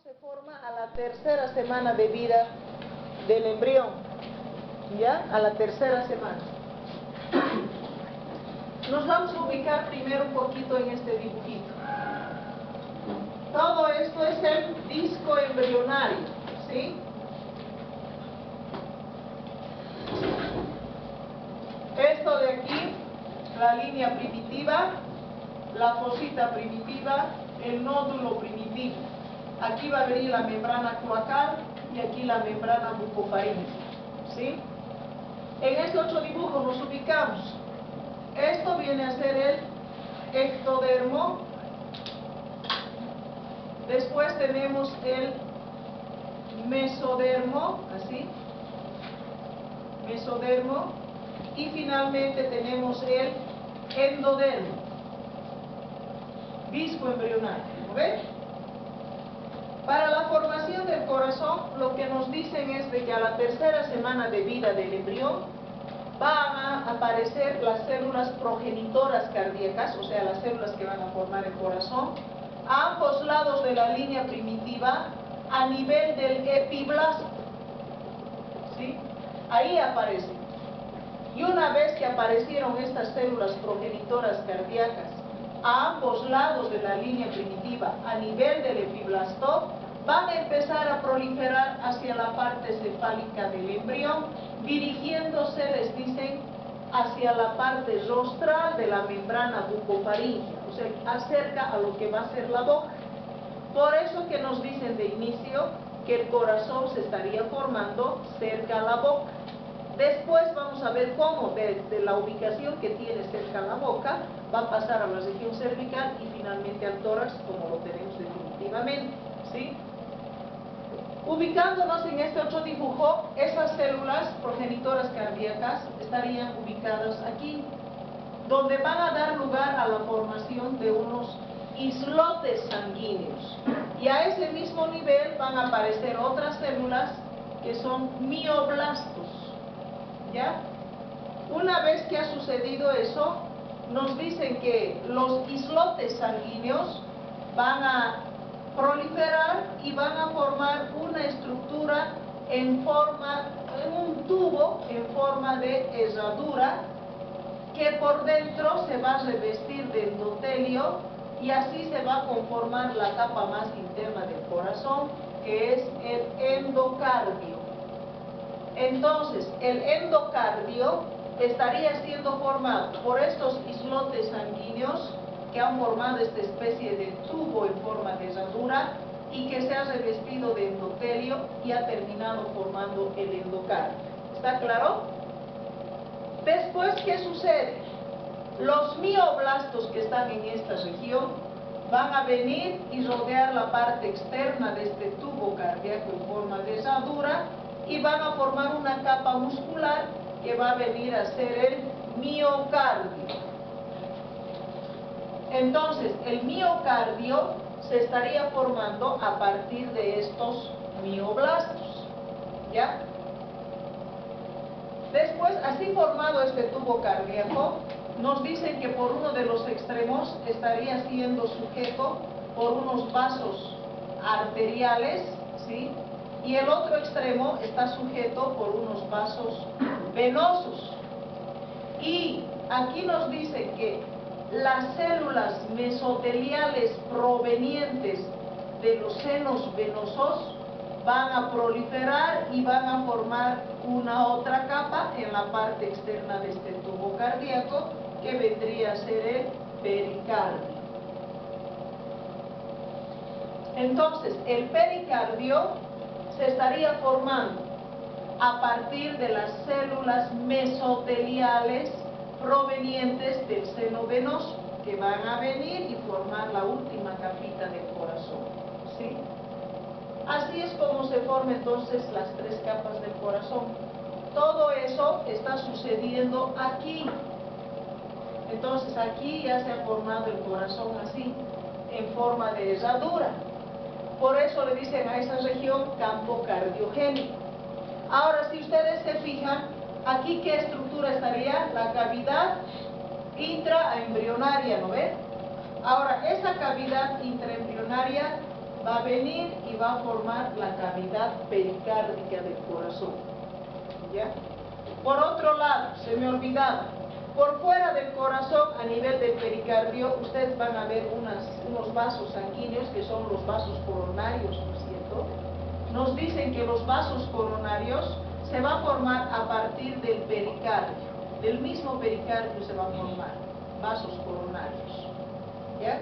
se forma a la tercera semana de vida del embrión, ¿ya? A la tercera semana. Nos vamos a ubicar primero un poquito en este dibujito. Todo esto es el disco embrionario, ¿sí? Esto de aquí, la línea primitiva, la fosita primitiva, el nódulo primitivo. Aquí va a venir la membrana cloacal y aquí la membrana bucofaríngea, ¿sí? En este otro dibujo nos ubicamos. Esto viene a ser el ectodermo. Después tenemos el mesodermo, así, mesodermo, y finalmente tenemos el endodermo, disco embrionario, ¿no ven? Para la formación del corazón, lo que nos dicen es de que a la tercera semana de vida del embrión van a aparecer las células progenitoras cardíacas, o sea, las células que van a formar el corazón, a ambos lados de la línea primitiva, a nivel del epiblasto, ¿sí? Ahí aparecen. Y una vez que aparecieron estas células progenitoras cardíacas a ambos lados de la línea primitiva, a nivel del epiblasto, van a empezar a proliferar hacia la parte cefálica del embrión, dirigiéndose, les dicen, hacia la parte rostral de la membrana bucofaríngea, o sea, acerca a lo que va a ser la boca. Por eso que nos dicen de inicio que el corazón se estaría formando cerca a la boca. Después vamos a ver cómo, desde la ubicación que tiene cerca a la boca, va a pasar a la región cervical y finalmente al tórax, como lo tenemos definitivamente, ¿sí? Ubicándonos en este otro dibujo, esas células progenitoras cardíacas estarían ubicadas aquí, donde van a dar lugar a la formación de unos islotes sanguíneos. Y a ese mismo nivel van a aparecer otras células que son mioblastos, ¿ya? Una vez que ha sucedido eso, nos dicen que los islotes sanguíneos van a proliferar y van a formar una estructura en un tubo en forma de herradura, que por dentro se va a revestir de endotelio y así se va a conformar la capa más interna del corazón, que es el endocardio. Entonces, el endocardio estaría siendo formado por estos islotes sanguíneos que han formado esta especie de tubo en forma de herradura y que se ha revestido de endotelio y ha terminado formando el endocardio. ¿Está claro? Después, ¿qué sucede? Los mioblastos que están en esta región van a venir y rodear la parte externa de este tubo cardíaco en forma de herradura y van a formar una capa muscular que va a venir a ser el miocardio. Entonces, el miocardio se estaría formando a partir de estos mioblastos, ¿ya? Después, así formado este tubo cardíaco, nos dicen que por uno de los extremos estaría siendo sujeto por unos vasos arteriales, ¿sí? Y el otro extremo está sujeto por unos vasos venosos. Y aquí nos dicen que las células mesoteliales provenientes de los senos venosos van a proliferar y van a formar una otra capa en la parte externa de este tubo cardíaco, que vendría a ser el pericardio. Entonces, el pericardio se estaría formando a partir de las células mesoteliales provenientes del seno venoso, que van a venir y formar la última capita del corazón, ¿sí? Así es como se forman entonces las tres capas del corazón. Todo eso está sucediendo aquí. Entonces aquí ya se ha formado el corazón así, en forma de herradura. Por eso le dicen a esa región campo cardiogénico. Ahora, si ustedes se fijan, aquí ¿qué estructura estaría? La cavidad intraembrionaria, ¿no ven? Ahora, esa cavidad intraembrionaria va a venir y va a formar la cavidad pericárdica del corazón. ¿Ya? Por otro lado, se me olvidaba, por fuera del corazón, a nivel del pericardio, ustedes van a ver unos vasos sanguíneos que son los vasos coronarios, ¿no es cierto? Nos dicen que los vasos coronarios se van a formar a partir del pericardio. Del mismo pericardio se va a formar vasos coronarios. ¿Ya?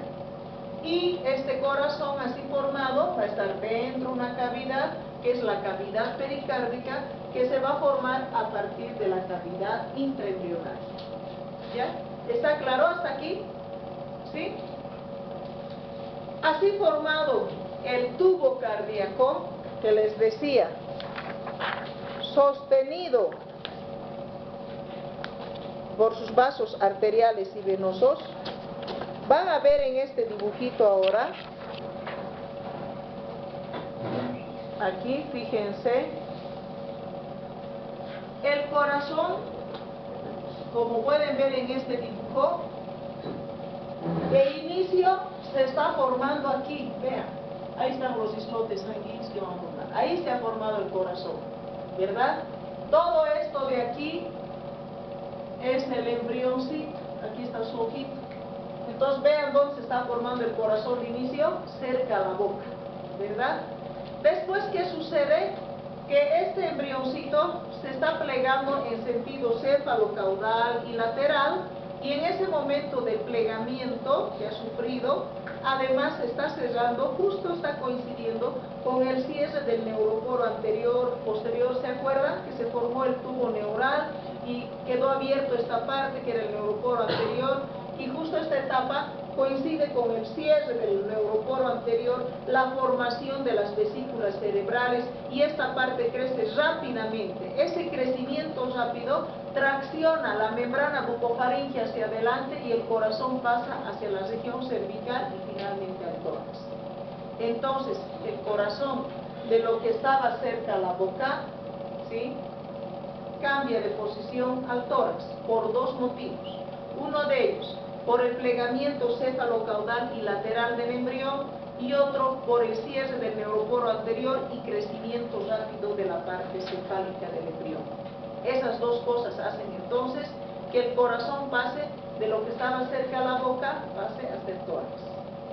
Y este corazón así formado va a estar dentro de una cavidad, que es la cavidad pericárdica, que se va a formar a partir de la cavidad intraembrionaria. ¿Ya? ¿Está claro hasta aquí? ¿Sí? Así formado el tubo cardíaco, que les decía, sostenido por sus vasos arteriales y venosos, van a ver en este dibujito ahora, aquí fíjense, el corazón, como pueden ver en este dibujo, de inicio se está formando aquí, vean, ahí están los islotes sanguíneos que van a formar, ahí se ha formado el corazón, ¿verdad? Todo esto de aquí es el embrioncito, aquí está su ojito. Entonces vean dónde se está formando el corazón de inicio, cerca a la boca, ¿verdad? Después, ¿qué sucede? Que este embrioncito se está plegando en sentido céfalo-caudal y lateral, y en ese momento de plegamiento que ha sufrido, además se está cerrando, justo está coincidiendo con el cierre del neuroporo anterior, posterior. ¿Se acuerdan? Que se formó el tubo neural y quedó abierto esta parte que era el neuroporo anterior, y justo esta etapa coincide con el cierre del neuroporo anterior, la formación de las vesículas cerebrales, y esta parte crece rápidamente. Ese crecimiento rápido tracciona la membrana bucofaringe hacia adelante y el corazón pasa hacia la región cervical y finalmente al tórax. Entonces, el corazón de lo que estaba cerca a la boca, ¿sí?, cambia de posición al tórax por dos motivos. Uno de ellos, por el plegamiento céfalo-caudal y lateral del embrión, y otro por el cierre del neuroporo anterior y crecimiento rápido de la parte cefálica del embrión. Esas dos cosas hacen entonces que el corazón pase de lo que estaba cerca a la boca, pase hasta el tórax.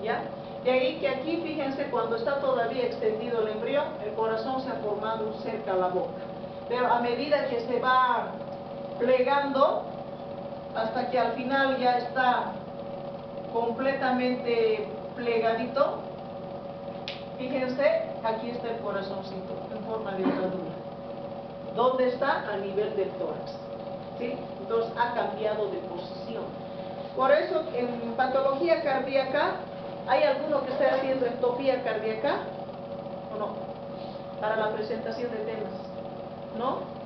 ¿Ya? De ahí que aquí, fíjense, cuando está todavía extendido el embrión, el corazón se ha formado cerca a la boca. Pero a medida que se va plegando, hasta que al final ya está completamente plegadito, fíjense, aquí está el corazoncito en forma de herradura. ¿Dónde está? A nivel del tórax, ¿sí? Entonces ha cambiado de posición. Por eso en patología cardíaca, ¿hay alguno que esté haciendo ectopía cardíaca o no? Para la presentación de temas, ¿no?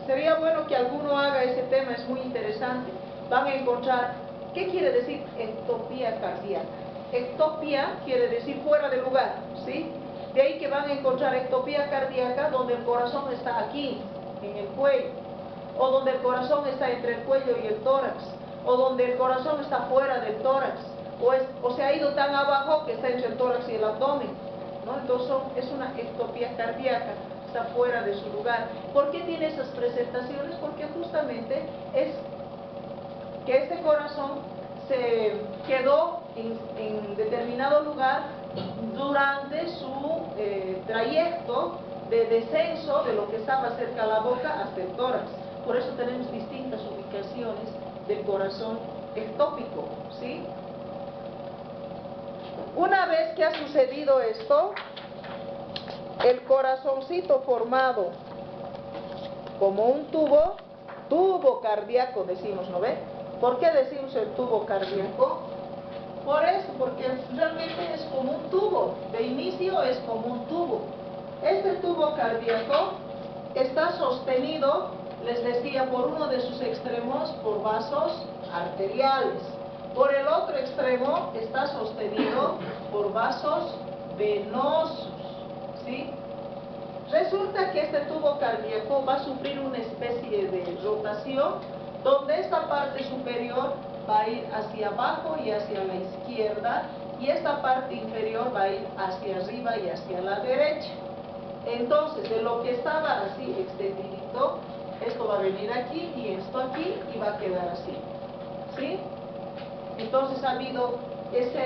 Sería bueno que alguno haga ese tema, es muy interesante. Van a encontrar, ¿qué quiere decir ectopía cardíaca? Ectopía quiere decir fuera de lugar, ¿sí? De ahí que van a encontrar ectopía cardíaca donde el corazón está aquí, en el cuello, o donde el corazón está entre el cuello y el tórax, o donde el corazón está fuera del tórax, o se ha ido tan abajo que está entre el tórax y el abdomen, ¿no? Entonces es una ectopía cardíaca, está fuera de su lugar. ¿Por qué tiene esas presentaciones? Porque justamente es que este corazón se quedó en determinado lugar durante su trayecto de descenso de lo que estaba cerca a la boca hasta el tórax. Por eso tenemos distintas ubicaciones del corazón ectópico, ¿sí? Una vez que ha sucedido esto, el corazoncito formado como un tubo cardíaco decimos, ¿no ve? ¿Por qué decimos el tubo cardíaco? Por eso, porque realmente es como un tubo, de inicio es como un tubo. Este tubo cardíaco está sostenido, les decía, por uno de sus extremos por vasos arteriales. Por el otro extremo está sostenido por vasos venosos, ¿sí? Resulta que este tubo cardíaco va a sufrir una especie de rotación, donde esta parte superior va a ir hacia abajo y hacia la izquierda, y esta parte inferior va a ir hacia arriba y hacia la derecha. Entonces, de lo que estaba así extendidito, esto va a venir aquí y esto aquí y va a quedar así, ¿sí? Entonces ha habido esa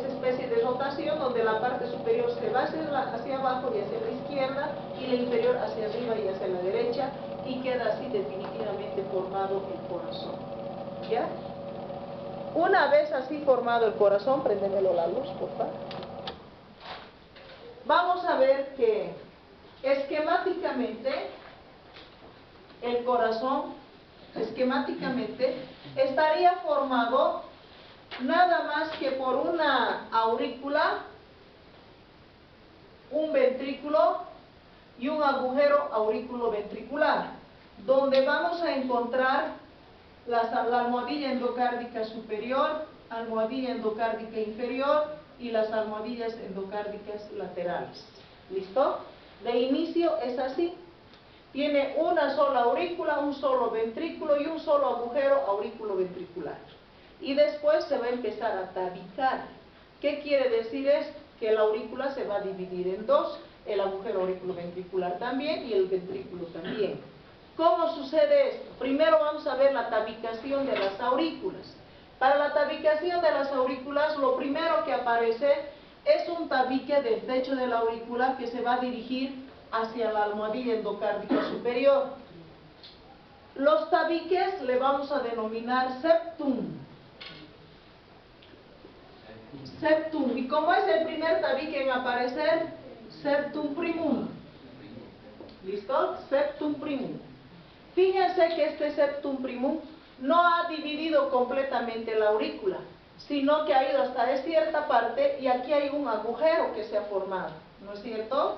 especie de rotación donde la parte superior se va hacia abajo y hacia la izquierda y la inferior hacia arriba y hacia la derecha, y queda así definitivamente formado el corazón, ¿ya? Una vez así formado el corazón, préndemelo la luz, por favor. Vamos a ver que esquemáticamente el corazón estaría formado nada más que por una aurícula, un ventrículo y un agujero aurículo-ventricular, donde vamos a encontrar la almohadilla endocárdica superior, almohadilla endocárdica inferior y las almohadillas endocárdicas laterales. ¿Listo? De inicio es así. Tiene una sola aurícula, un solo ventrículo y un solo agujero aurículo-ventricular. Y después se va a empezar a tabicar. ¿Qué quiere decir esto? Que la aurícula se va a dividir en dos, el agujero auriculoventricular también y el ventrículo también. ¿Cómo sucede esto? Primero vamos a ver la tabicación de las aurículas. Para la tabicación de las aurículas, lo primero que aparece es un tabique del techo de la aurícula que se va a dirigir hacia la almohadilla endocárdica superior. Los tabiques le vamos a denominar septum. Septum. ¿Y cómo es el primer tabique en aparecer? Septum primum. ¿Listo? Septum primum. Fíjense que este septum primum no ha dividido completamente la aurícula, sino que ha ido hasta cierta parte y aquí hay un agujero que se ha formado, ¿no es cierto?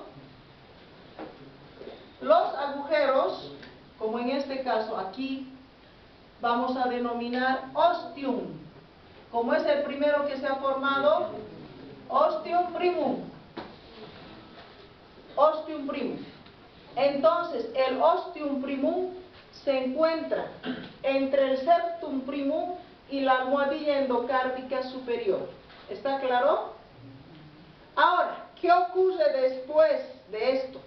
Los agujeros, como en este caso aquí, vamos a denominar ostium. ¿Cómo es el primero que se ha formado? Ostium primum. Ostium primum. Entonces, el ostium primum se encuentra entre el septum primum y la almohadilla endocárdica superior. ¿Está claro? Ahora, ¿qué ocurre después de esto?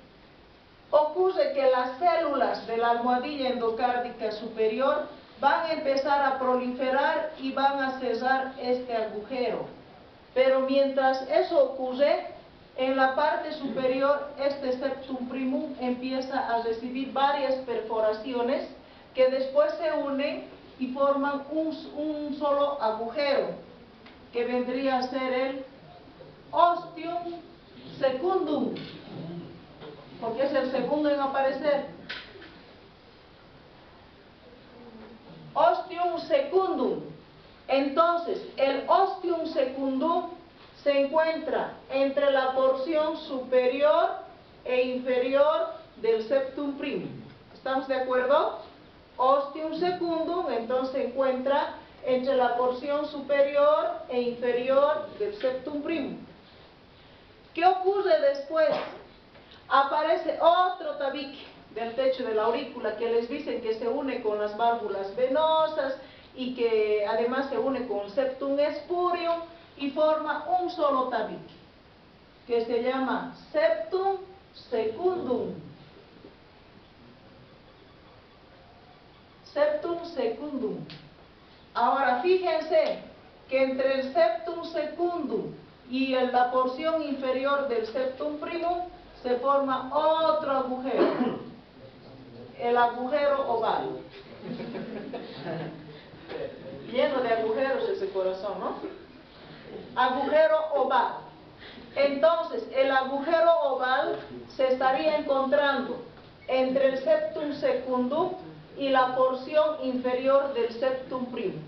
Ocurre que las células de la almohadilla endocárdica superior van a empezar a proliferar y van a cerrar este agujero. Pero mientras eso ocurre, en la parte superior, este septum primum empieza a recibir varias perforaciones que después se unen y forman un solo agujero, que vendría a ser el ostium secundum, porque es el segundo en aparecer. Ostium secundum. Entonces, el ostium secundum se encuentra entre la porción superior e inferior del septum primum. ¿Estamos de acuerdo? Ostium secundum entonces se encuentra entre la porción superior e inferior del septum primum. ¿Qué ocurre después? Aparece otro tabique del techo de la aurícula que les dicen que se une con las válvulas venosas y que además se une con el septum spurium y forma un solo tabique que se llama septum secundum. Septum secundum. Ahora fíjense que entre el septum secundum y la porción inferior del septum primum se forma otro agujero, el agujero oval. Lleno de agujeros ese corazón, ¿no? Agujero oval. Entonces, el agujero oval se estaría encontrando entre el septum secundum y la porción inferior del septum primum.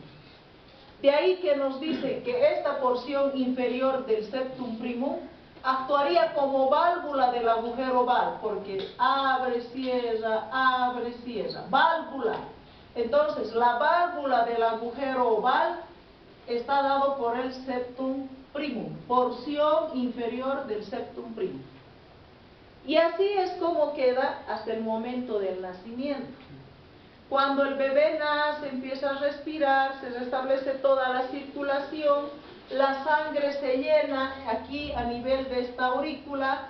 De ahí que nos dice que esta porción inferior del septum primum actuaría como válvula del agujero oval, porque abre, cierra, válvula. Entonces, la válvula del agujero oval está dado por el septum primum, porción inferior del septum primum. Y así es como queda hasta el momento del nacimiento. Cuando el bebé nace, empieza a respirar, se restablece toda la circulación, la sangre se llena aquí a nivel de esta aurícula.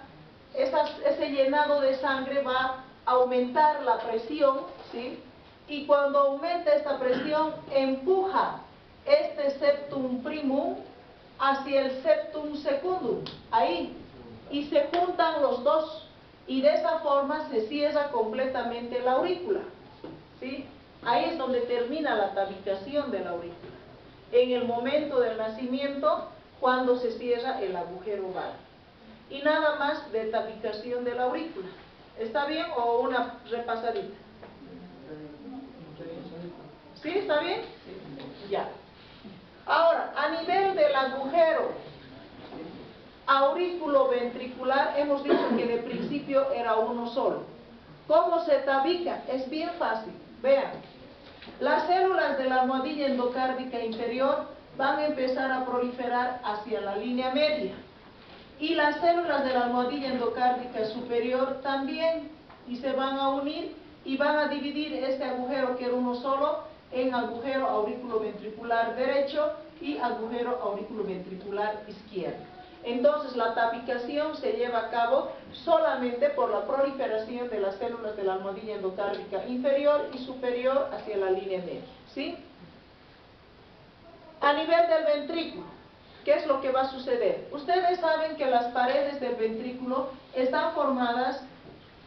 Ese llenado de sangre va a aumentar la presión, ¿sí? Y cuando aumenta esta presión, empuja este septum primum hacia el septum secundum, ahí, y se juntan los dos, y de esa forma se cierra completamente la aurícula, ¿sí? Ahí es donde termina la tabicación de la aurícula, en el momento del nacimiento, cuando se cierra el agujero oval. Y nada más de tabicación de la aurícula. ¿Está bien o una repasadita? ¿Sí? ¿Está bien? Ya. Ahora, a nivel del agujero aurículo-ventricular, hemos dicho que de principio era uno solo. ¿Cómo se tabica? Es bien fácil. Vean, las células de la almohadilla endocárdica inferior van a empezar a proliferar hacia la línea media. Y las células de la almohadilla endocárdica superior también, y se van a unir y van a dividir este agujero que era uno solo en agujero aurículo-ventricular derecho y agujero aurículo-ventricular izquierdo. Entonces la tabicación se lleva a cabo solamente por la proliferación de las células de la almohadilla endocárdica inferior y superior hacia la línea media, ¿sí? A nivel del ventrículo, ¿qué es lo que va a suceder? Ustedes saben que las paredes del ventrículo están formadas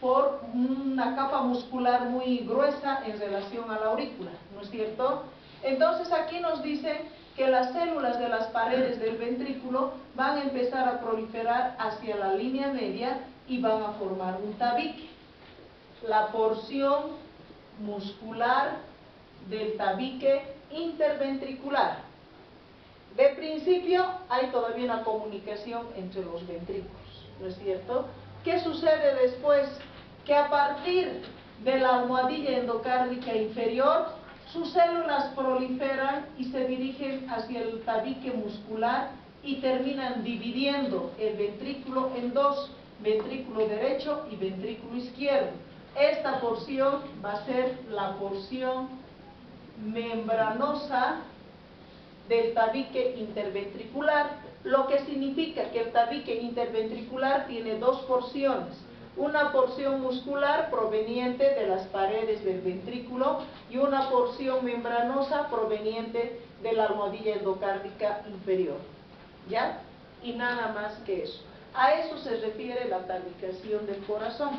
por una capa muscular muy gruesa en relación a la aurícula, ¿no es cierto? Entonces aquí nos dicen que las células de las paredes del ventrículo van a empezar a proliferar hacia la línea media y van a formar un tabique. La porción muscular del tabique interventricular. De principio hay todavía una comunicación entre los ventrículos, ¿no es cierto? ¿Qué sucede después? Que a partir de la almohadilla endocárdica inferior, sus células proliferan y se dirigen hacia el tabique muscular y terminan dividiendo el ventrículo en dos, ventrículo derecho y ventrículo izquierdo. Esta porción va a ser la porción membranosa del tabique interventricular, lo que significa que el tabique interventricular tiene dos porciones, una porción muscular proveniente de las paredes del ventrículo y una porción membranosa proveniente de la almohadilla endocárdica inferior, ¿ya? Y nada más que eso. A eso se refiere la tabicación del corazón.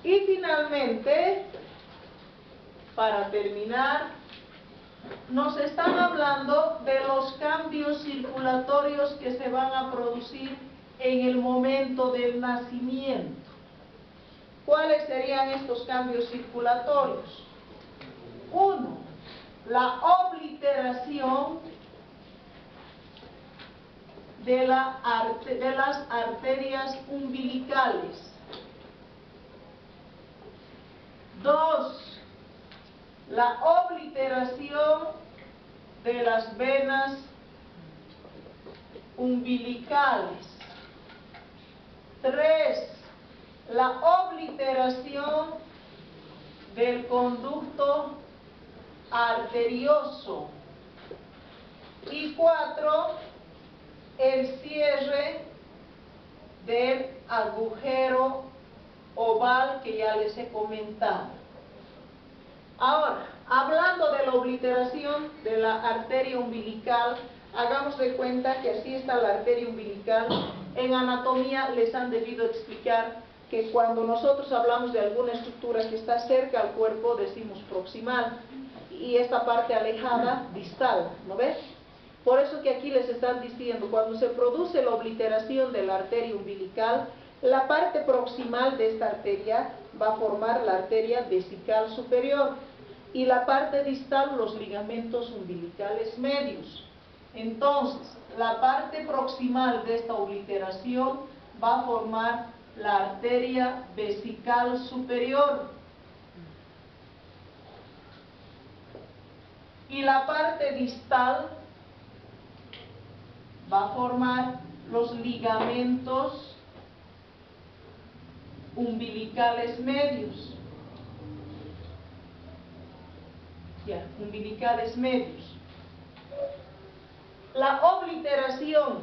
Y finalmente, para terminar, nos están hablando de los cambios circulatorios que se van a producir en el momento del nacimiento. ¿Cuáles serían estos cambios circulatorios? 1. La obliteración de las arterias umbilicales. 2. La obliteración de las venas umbilicales. 3. La obliteración del conducto arterioso. Y 4. El cierre del agujero oval que ya les he comentado. Ahora, hablando de la obliteración de la arteria umbilical, hagamos de cuenta que así está la arteria umbilical. En anatomía les han debido explicar que cuando nosotros hablamos de alguna estructura que está cerca al cuerpo, decimos proximal, y esta parte alejada, distal, ¿no ves? Por eso que aquí les están diciendo, cuando se produce la obliteración de la arteria umbilical, la parte proximal de esta arteria va a formar la arteria vesical superior y la parte distal los ligamentos umbilicales medios. Entonces, la parte proximal de esta obliteración va a formar la arteria vesical superior y la parte distal va a formar los ligamentos umbilicales medios. Ya, umbilicales medios. La obliteración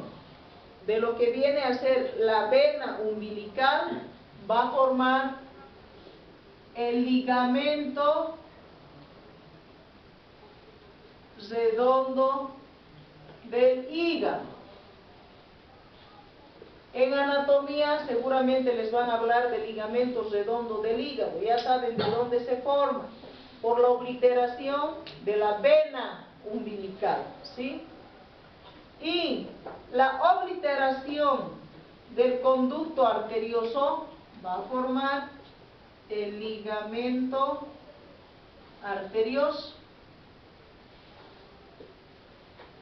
de lo que viene a ser la vena umbilical va a formar el ligamento redondo del hígado. En anatomía seguramente les van a hablar del ligamento redondo del hígado, ya saben de dónde se forma, por la obliteración de la vena umbilical, ¿sí? Y la obliteración del conducto arterioso va a formar el ligamento arterioso.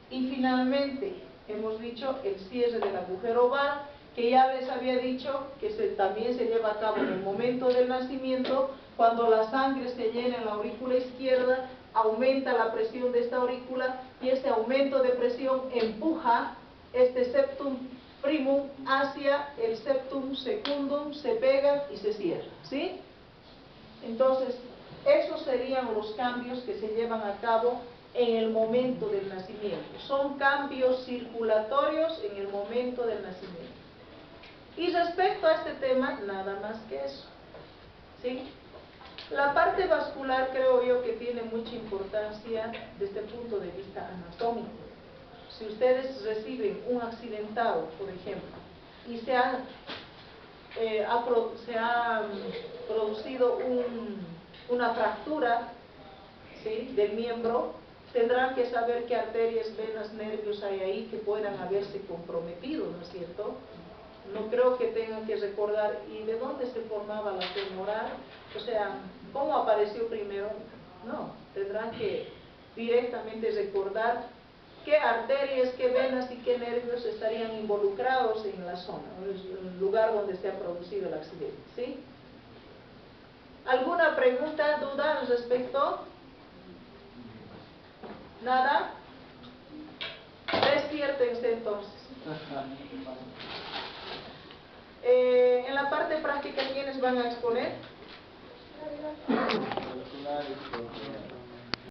Y finalmente hemos dicho el cierre del agujero ovar, que ya les había dicho que también se lleva a cabo en el momento del nacimiento. Cuando la sangre se llena en la aurícula izquierda, aumenta la presión de esta aurícula y este aumento de presión empuja este septum primum hacia el septum secundum, se pega y se cierra, ¿sí? Entonces, esos serían los cambios que se llevan a cabo en el momento del nacimiento. Son cambios circulatorios en el momento del nacimiento. Y respecto a este tema, nada más que eso, ¿sí? La parte vascular creo yo que tiene mucha importancia desde el punto de vista anatómico. Si ustedes reciben un accidentado, por ejemplo, y se ha producido una fractura, ¿sí?, del miembro, tendrán que saber qué arterias, venas, nervios hay ahí que puedan haberse comprometido, ¿no es cierto? No creo que tengan que recordar y de dónde se formaba la femoral, o sea, cómo apareció primero. No, tendrán que directamente recordar qué arterias, qué venas y qué nervios estarían involucrados en la zona, en el lugar donde se ha producido el accidente, ¿sí? ¿Alguna pregunta, duda al respecto? ¿Nada? Despiértense entonces. En la parte práctica, ¿quiénes van a exponer?